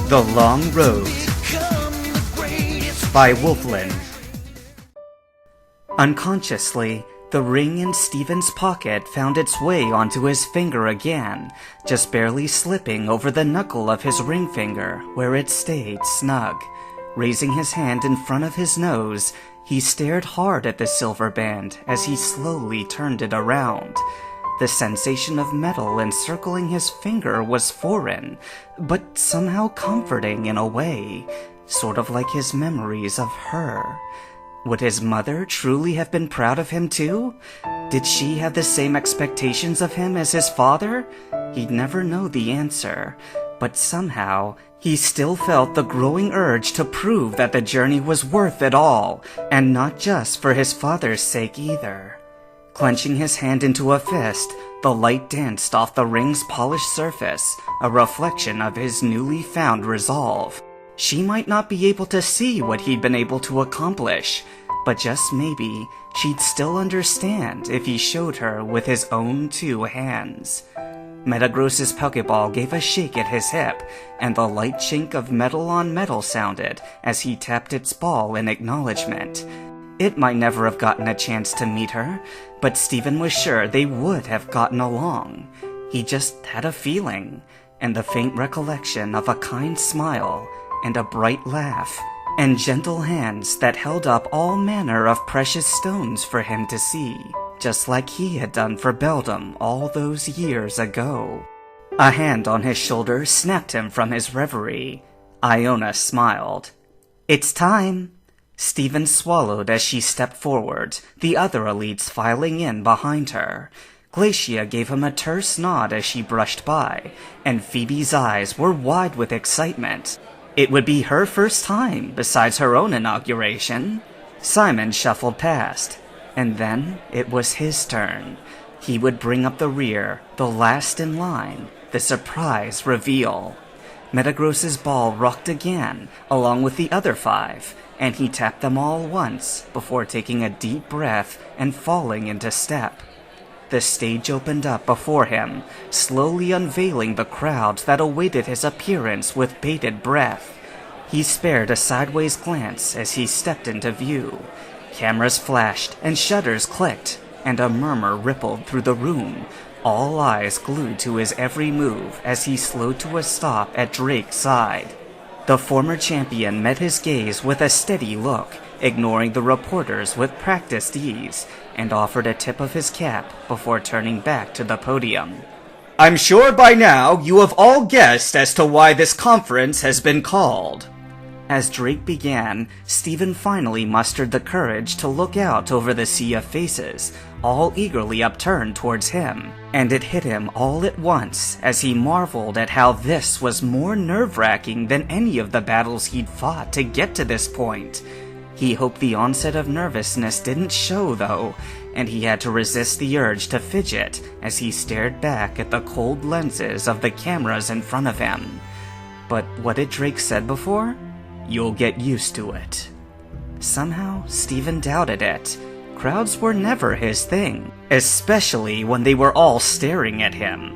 The Long Road by Wolfland. Unconsciously, the ring in Stephen's pocket found its way onto his finger again, just barely slipping over the knuckle of his ring finger, where it stayed snug. Raising his hand in front of his nose, he stared hard at the silver band as he slowly turned it around. The sensation of metal encircling his finger was foreign, but somehow comforting in a way, sort of like his memories of her. Would his mother truly have been proud of him too? Did she have the same expectations of him as his father? He'd never know the answer, but somehow he still felt the growing urge to prove that the journey was worth it all, and not just for his father's sake either. Clenching his hand into a fist, the light danced off the ring's polished surface, a reflection of his newly found resolve. She might not be able to see what he'd been able to accomplish, but just maybe she'd still understand if he showed her with his own two hands. Metagross's Pokeball gave a shake at his hip, and the light chink of metal on metal sounded as he tapped its ball in acknowledgement. It might never have gotten a chance to meet her, but Stephen was sure they would have gotten along. He just had a feeling, and the faint recollection of a kind smile, and a bright laugh, and gentle hands that held up all manner of precious stones for him to see, just like he had done for Beldum all those years ago. A hand on his shoulder snapped him from his reverie. Iona smiled. "It's time." Stephen swallowed as she stepped forward, the other elites filing in behind her. Glacia gave him a terse nod as she brushed by, and Phoebe's eyes were wide with excitement. It would be her first time, besides her own inauguration. Simon shuffled past, and then it was his turn. He would bring up the rear, the last in line, the surprise reveal. Metagross's ball rocked again, along with the other 5, and he tapped them all once before taking a deep breath and falling into step. The stage opened up before him, slowly unveiling the crowd that awaited his appearance with bated breath. He spared a sideways glance as he stepped into view. Cameras flashed and shutters clicked, and a murmur rippled through the room, all eyes glued to his every move as he slowed to a stop at Drake's side. The former champion met his gaze with a steady look, ignoring the reporters with practiced ease, and offered a tip of his cap before turning back to the podium. "I'm sure by now you have all guessed as to why this conference has been called." As Drake began, Stephen finally mustered the courage to look out over the sea of faces, all eagerly upturned towards him, and it hit him all at once as he marveled at how this was more nerve-wracking than any of the battles he'd fought to get to this point. He hoped the onset of nervousness didn't show, though, and he had to resist the urge to fidget as he stared back at the cold lenses of the cameras in front of him. But what had Drake said before? "You'll get used to it." Somehow, Stephen doubted it. Crowds were never his thing, especially when they were all staring at him.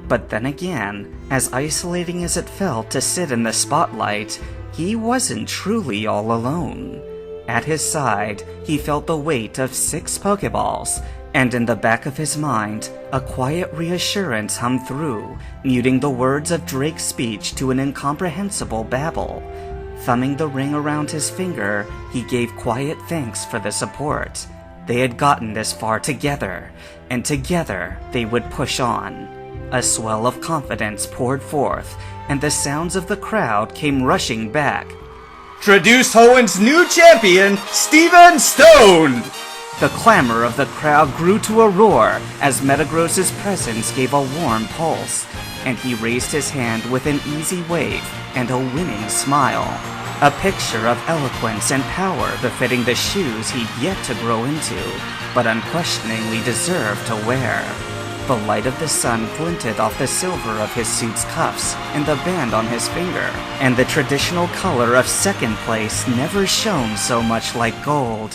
But then again, as isolating as it felt to sit in the spotlight, he wasn't truly all alone. At his side, he felt the weight of 6 Pokeballs, and in the back of his mind, a quiet reassurance hummed through, muting the words of Drake's speech to an incomprehensible babble. Thumbing the ring around his finger, he gave quiet thanks for the support. They had gotten this far together, and together they would push on. A swell of confidence poured forth, and the sounds of the crowd came rushing back. "Introduce Hoenn's new champion, Stephen Stone!" The clamor of the crowd grew to a roar as Metagross's presence gave a warm pulse, and he raised his hand with an easy wave and a winning smile. A picture of eloquence and power befitting the shoes he'd yet to grow into, but unquestioningly deserved to wear. The light of the sun glinted off the silver of his suit's cuffs and the band on his finger, and the traditional color of second place never shone so much like gold.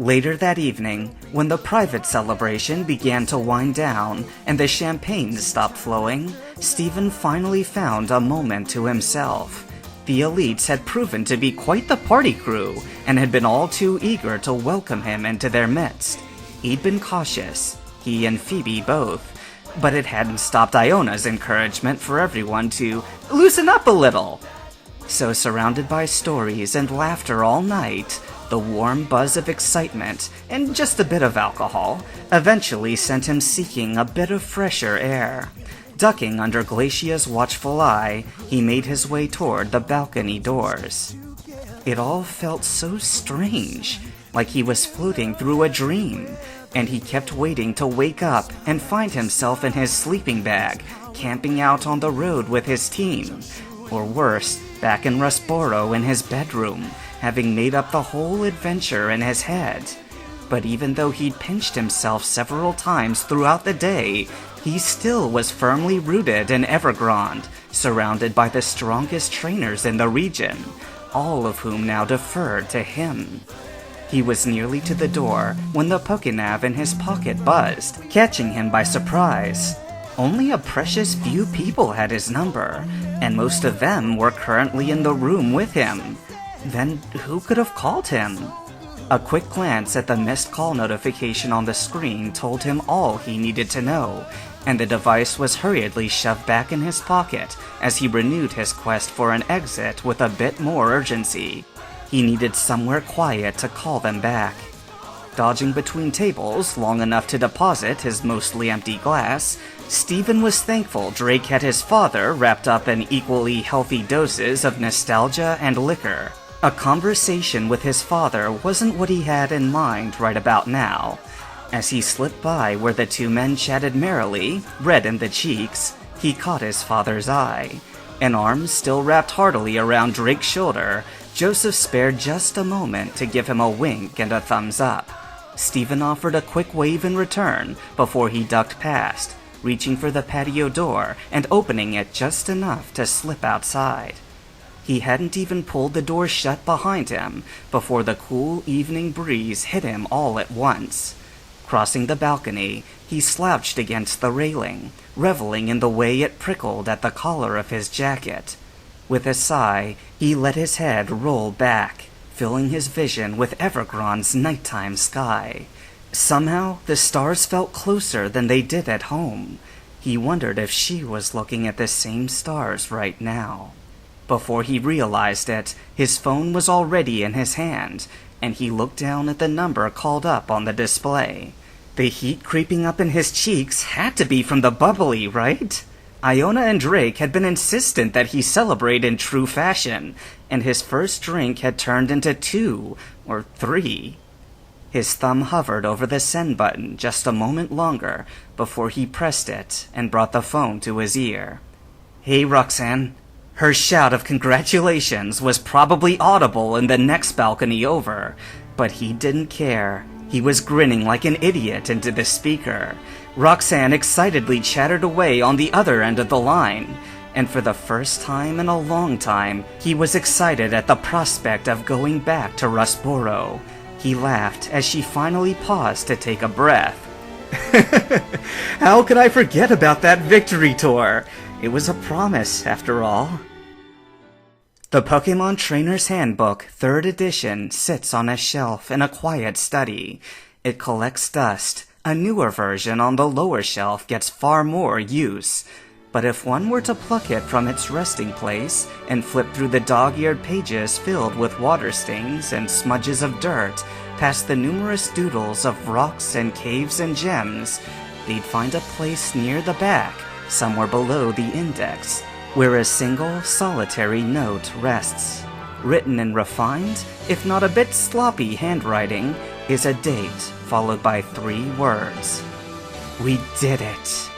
Later that evening, when the private celebration began to wind down and the champagne stopped flowing, Stephen finally found a moment to himself. The elites had proven to be quite the party crew and had been all too eager to welcome him into their midst. He'd been cautious, he and Phoebe both, but it hadn't stopped Iona's encouragement for everyone to loosen up a little. So surrounded by stories and laughter all night, the warm buzz of excitement and just a bit of alcohol eventually sent him seeking a bit of fresher air. Ducking under Glacia's watchful eye, he made his way toward the balcony doors. It all felt so strange, like he was floating through a dream, and he kept waiting to wake up and find himself in his sleeping bag, camping out on the road with his team, or worse, back in Rustboro in his bedroom, having made up the whole adventure in his head. But even though he'd pinched himself several times throughout the day, he still was firmly rooted in Evergrande, surrounded by the strongest trainers in the region, all of whom now deferred to him. He was nearly to the door when the Pokénav in his pocket buzzed, catching him by surprise. Only a precious few people had his number, and most of them were currently in the room with him. Then who could have called him? A quick glance at the missed call notification on the screen told him all he needed to know, and the device was hurriedly shoved back in his pocket as he renewed his quest for an exit with a bit more urgency. He needed somewhere quiet to call them back. Dodging between tables long enough to deposit his mostly empty glass, Stephen was thankful Drake had his father wrapped up in equally healthy doses of nostalgia and liquor. A conversation with his father wasn't what he had in mind right about now. As he slipped by where the two men chatted merrily, red in the cheeks, he caught his father's eye. An arm still wrapped heartily around Drake's shoulder, Joseph spared just a moment to give him a wink and a thumbs up. Stephen offered a quick wave in return before he ducked past, reaching for the patio door and opening it just enough to slip outside. He hadn't even pulled the door shut behind him before the cool evening breeze hit him all at once. Crossing the balcony, he slouched against the railing, reveling in the way it prickled at the collar of his jacket. With a sigh, he let his head roll back, filling his vision with Evergrande's nighttime sky. Somehow, the stars felt closer than they did at home. He wondered if she was looking at the same stars right now. Before he realized it, his phone was already in his hand, and he looked down at the number called up on the display. The heat creeping up in his cheeks had to be from the bubbly, right? Iona and Drake had been insistent that he celebrate in true fashion, and his first drink had turned into 2 or 3. His thumb hovered over the send button just a moment longer before he pressed it and brought the phone to his ear. "Hey, Roxanne." Her shout of congratulations was probably audible in the next balcony over, but he didn't care. He was grinning like an idiot into the speaker. Roxanne excitedly chattered away on the other end of the line, and for the first time in a long time, he was excited at the prospect of going back to Rustboro. He laughed as she finally paused to take a breath. How could I forget about that victory tour? It was a promise, after all. The Pokemon Trainer's Handbook, 3rd edition, sits on a shelf in a quiet study. It collects dust. A newer version on the lower shelf gets far more use. But if one were to pluck it from its resting place and flip through the dog-eared pages filled with water stains and smudges of dirt, past the numerous doodles of rocks and caves and gems, they'd find a place near the back, somewhere below the index, where a single, solitary note rests. Written in refined, if not a bit sloppy handwriting, is a date followed by 3 words. "We did it."